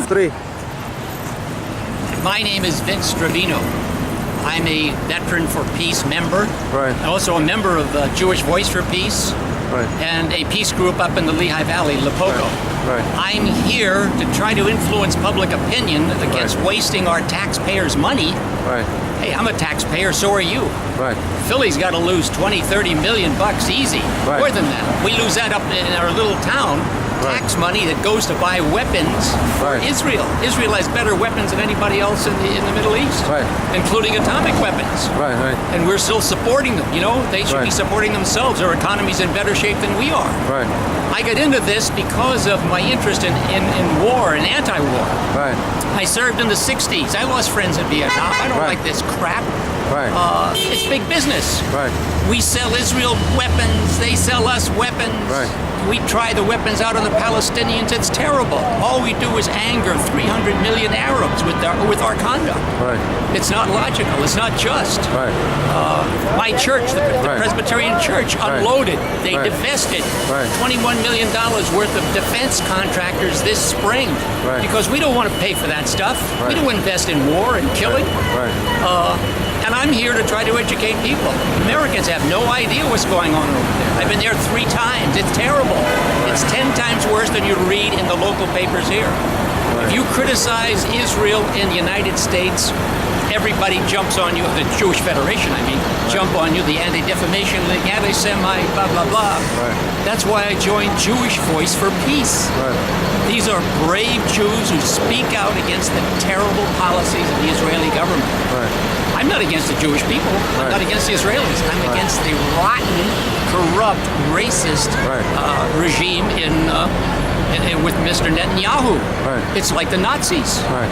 Three. My name is Vince Stravino. I'm a Veteran for Peace member. Right. I'm also a member of Jewish Voice for Peace. Right. And a peace group up in the Lehigh Valley, Lepoco. Right. I'm here to try to influence public opinion against wasting our taxpayers' money. Right. Hey, I'm a taxpayer, so are you. Right. Philly's got to lose 20, 30 million bucks easy. Right. More than that. We lose that up in our little town. Right. Tax money that goes to buy weapons for Right. Israel. Israel has better weapons than anybody else in the Middle East, Right. including atomic weapons. Right. Right. And we're still supporting them. You know, they should be Right. supporting themselves. Their economy's in better shape than we are. Right. I got into this because of my interest in war and anti-war. Right. I served in the 60s. I lost friends in Vietnam. I don't Right. like this crap. Right. It's big business. Right. We sell Israel weapons. They sell us weapons. Right. We try the weapons out on the Palestinians. It's terrible. All we do is anger 300 million Arabs with our conduct. Right. It's not logical. It's not just. Right. My church, the Right. Presbyterian Church, Right. unloaded. They Right. divested Right. $21 million worth of defense contractors this spring Right. because we don't want to pay for that stuff. Right. We don't invest in war and killing. Right. And I'm here to try to educate people. Americans have no idea what's going on over there. I've been there 3 times. It's terrible. It's 10 times worse than you read in the local papers here. If you criticize Israel in the United States, everybody jumps on you, the Jewish Federation, I mean, jump on you, the Anti-Defamation League, Anti-Semite, blah, blah, blah. Right. That's why I joined Jewish Voice for Peace. Right. These are brave Jews who speak out against the terrible policies of the Israeli government. Right. I'm not against the Jewish people. I'm Right. not against the Israelis. I'm Right. against the rotten, corrupt, racist Right. regime with Mr. Netanyahu. Right. It's like the Nazis. Right.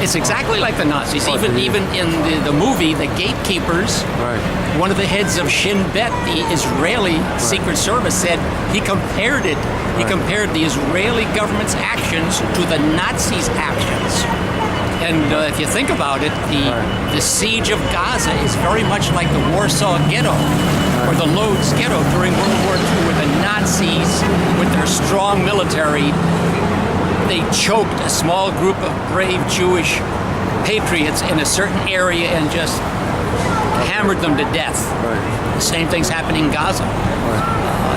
It's exactly like the Nazis. Even in the movie, The Gatekeepers, Right. one of the heads of Shin Bet, the Israeli Secret Service, said he compared it. He Right. compared the Israeli government's actions to the Nazis' actions. And if you think about it, the siege of Gaza is very much like the Warsaw Ghetto or the Lodz Ghetto during World War II, where the Nazis, with their strong military, they choked a small group of brave Jewish patriots in a certain area and just hammered them to death. Right. The same thing's happening in Gaza.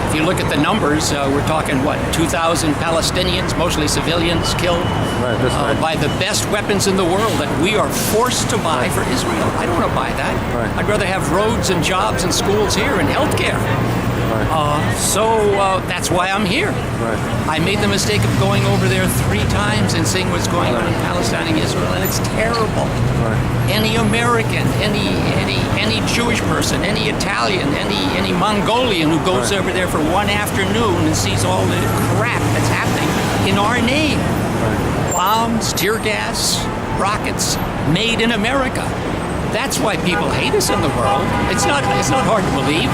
If you look at the numbers, we're talking, 2,000 Palestinians, mostly civilians, killed Right. That's right. by the best weapons in the world that we are forced to buy for Israel. I don't want to buy that. Right. I'd rather have roads and jobs and schools here and healthcare. So that's why I'm here. Right. I made the mistake of going over there 3 times and seeing what's going on in Palestine and Israel, and it's terrible. Right. Any American, any Jewish person, any Italian, any Mongolian who goes Right. over there for one afternoon and sees all the crap that's happening in our name. Bombs, tear gas, rockets, made in America. That's why people hate us in the world. It's not hard to believe.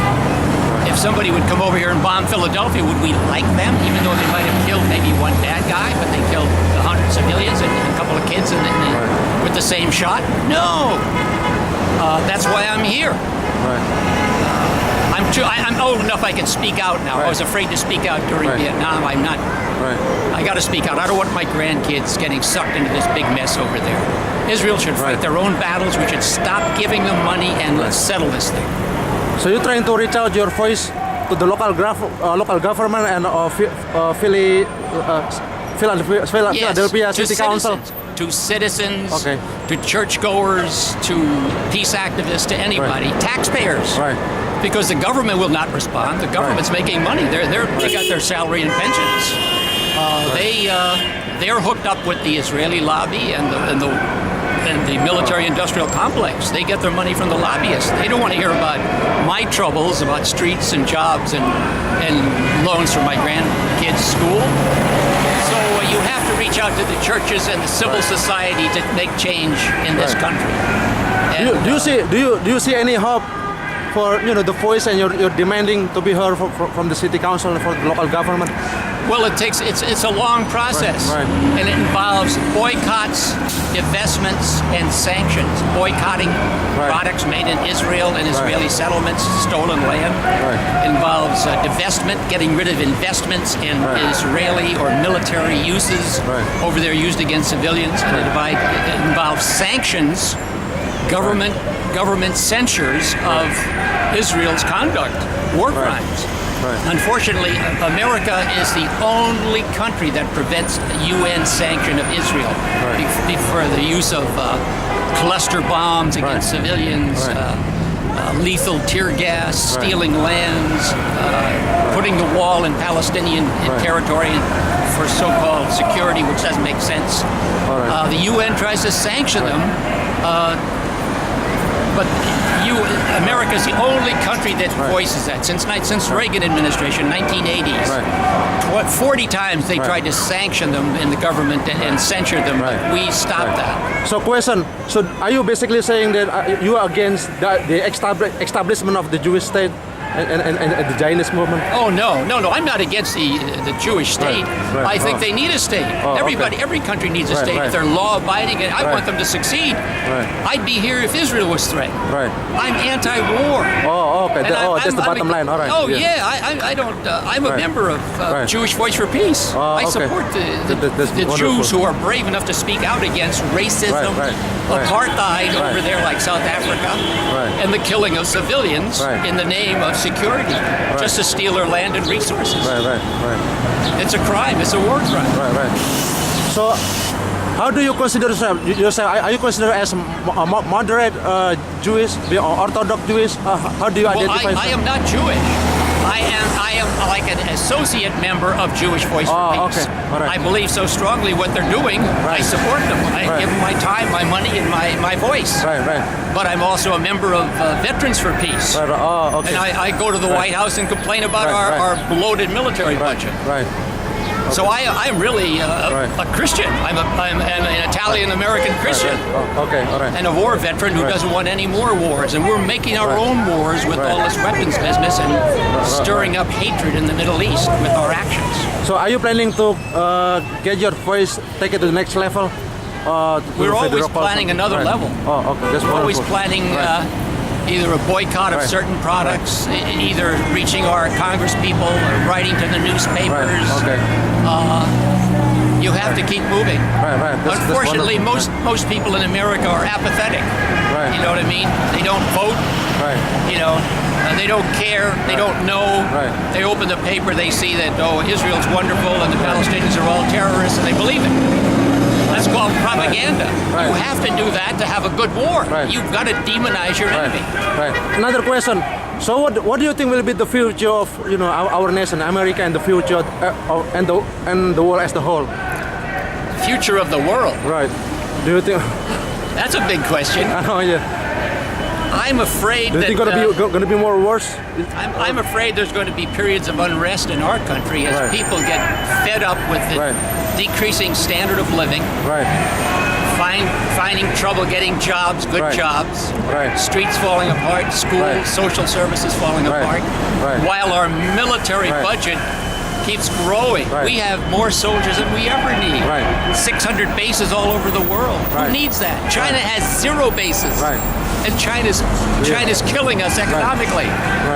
If somebody would come over here and bomb Philadelphia, would we like them? Even though they might have killed maybe one bad guy, but they killed 100 civilians and a couple of kids with the same shot? No. That's why I'm here. Right. I'm old enough I can speak out now. I was afraid to speak out during Right. Vietnam. I'm not. Right. I got to speak out. I don't want my grandkids getting sucked into this big mess over there. Israel should fight their own battles. We should stop giving them money and let's settle this thing. So you're trying to reach out your voice to the local government and Philadelphia City Council. To citizens, Okay. to churchgoers, to peace activists, to anybody, taxpayers. Right. Because the government will not respond. The government's making money. They got their salary and pensions. They're hooked up with the Israeli lobby and the military-industrial complex. They get their money from the lobbyists. They don't want to hear about my troubles, about streets and jobs and loans for my grandkids' school. So you have to reach out to the churches and the civil society to make change in this country. And, Do you see any hope for the voice and you're demanding to be heard from the city council and for the local government? Well, it's a long process, Right. and it involves boycotts, divestments, and sanctions. Boycotting products made in Israel and Israeli settlements, stolen land. Right. It involves divestment, getting rid of investments in Israeli or military uses over there used against civilians, and it involves sanctions, government censures of Israel's conduct, war crimes. Right. Unfortunately, America is the only country that prevents UN sanction of Israel for the use of cluster bombs against civilians, lethal tear gas, stealing lands, putting the wall in Palestinian territory for so-called security, which doesn't make sense. The UN tries to sanction them, but America's the only country that voices that since Reagan administration, 1980s. 40 times they tried to sanction them in the government and censure them, but we stopped that. So question, so are you basically saying that you are against the establishment of the Jewish state and the Zionist movement? Oh no, I'm not against the Jewish state. I think they need a state. Every country needs a state. If they're law-abiding, and I want them to succeed. I'd be here if Israel was threatened. I'm anti-war. Oh, okay. That's the bottom line. All right. Oh yeah, I don't. I'm a member of Jewish Voice for Peace. I support the Jews who are brave enough to speak out against racism, apartheid over there like South Africa, and the killing of civilians in the name of security, just to steal their land and resources. It's a crime. It's a war crime. So, how do you consider yourself? Are you considered as a moderate Jewish, or Orthodox Jewish? How do you identify yourself? I am not Jewish. I am like an associate member of Jewish Voice for Peace. I believe so strongly what they're doing. I support them. I give them my time, my money, and my voice. But I'm also a member of Veterans for Peace. And I go to the White House and complain about our bloated military budget. So I am really a Christian. I'm an Italian-American Christian. And a war veteran who doesn't want any more wars. And we're making our own wars with all this weapons business and stirring up hatred in the Middle East with our actions. So are you planning to get your voice, take it to the next level? We're always planning another level. We're always planning either a boycott of certain products, either reaching our Congress people, or writing to the newspapers. You have to keep moving. Unfortunately, most people in America are apathetic. You know what I mean? They don't vote. You know, they don't care. They don't know. They open the paper, they see that, Israel's wonderful and the Palestinians are all terrorists, and they believe it. That's called propaganda. You have to do that to have a good war. You've got to demonize your enemy. Another question. So what do you think will be the future of our nation, America, and the future and the world as the whole? Future of the world. Do you think? That's a big question. I know. I'm afraid do you think going to be more worse? I'm afraid there's going to be periods of unrest in our country as people get fed up with the decreasing standard of living, finding trouble getting jobs, good jobs, streets falling apart, schools, social services falling apart, while our military budget keeps growing. We have more soldiers than we ever need. 600 bases all over the world. Who needs that? China has 0 bases. And China's killing us economically.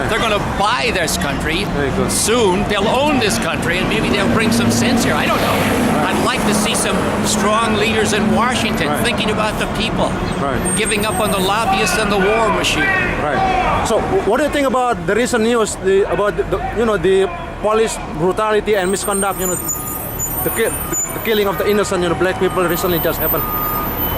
They're going to buy this country soon. They'll own this country, and maybe they'll bring some sense here. I don't know. I'd like to see some strong leaders in Washington thinking about the people, giving up on the lobbyists and the war machine. So, what do you think about the recent news about the police brutality and misconduct? The killing of the innocent, black people recently just happened.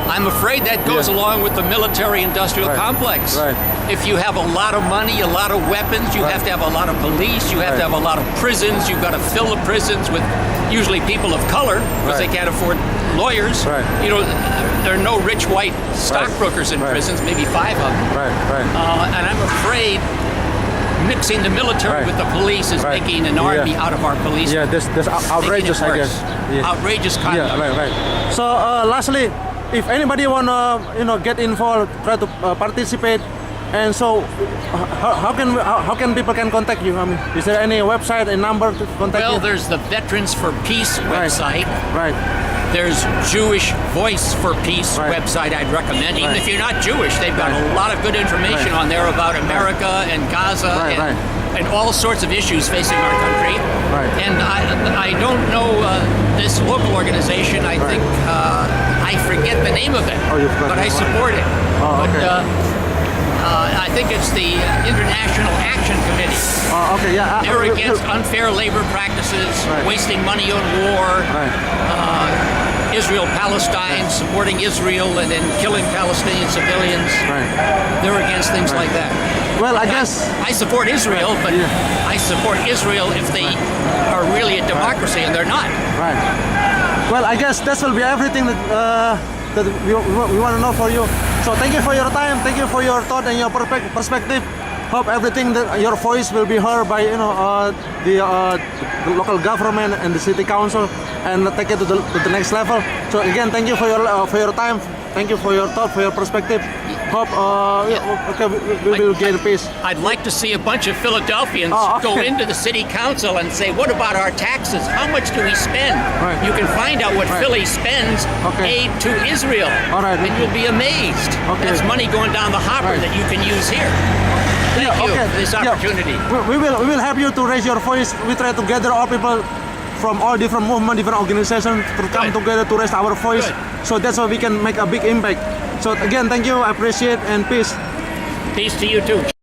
I'm afraid that goes along with the military-industrial complex. If you have a lot of money, a lot of weapons, you have to have a lot of police, you have to have a lot of prisons, you've got to fill the prisons with usually people of color because they can't afford lawyers. There are no rich white stockbrokers in prisons, maybe 5 of them. And I'm afraid mixing the military with the police is making an army out of our police. That's outrageous, I guess. Outrageous conduct. So lastly, if anybody wanna get involved, try to participate, And so, how can people can contact you? I mean, is there any website, a number to contact Well, you? there's the Veterans for Peace website. Right. There's Jewish Voice for Peace Right. website I'd recommend. Even Right. if you're not Jewish, they've got Right. a lot of good information Right. on there about America and Gaza Right, and, right. and all sorts of issues facing our country. Right. And I don't know this local organization. I think I forget the name of it, Oh, you forgot but I the name. support it. Oh, But, okay. I think it's the International Action Committee. Okay, yeah. They're against unfair labor practices, Right. wasting money on war, Right. Israel-Palestine, supporting Israel and then killing Palestinian civilians. Right. They're against things Right. like that. Well, I guess. I support Israel, but Yeah. I support Israel if they are really a democracy, and they're not. Right. Well, I guess that will be everything that we want to know for you. So thank you for your time. Thank you for your thought and your perspective. Hope everything that your voice will be heard by the local government and the city council, and take it to the next level. So again, thank you for your time. Thank you for your thought, for your perspective. Hope okay, we will gain peace. I'd like to see a bunch of Philadelphians Oh, okay. go into the city council and say, what about our taxes? How much do we spend? Right. You can find out what Right. Philly spends Okay. aid to Israel. All right. And you'll be amazed. Okay. That's money going down the hopper Right. that you can use here. Thank Yeah, you okay. for this Yeah. opportunity. We will help you to raise your voice. We try to gather all people from all different movements, different organizations to come Good. together to raise our voice. Good. So that's how we can make a big impact. So again, thank you. I appreciate and peace. Peace to you too.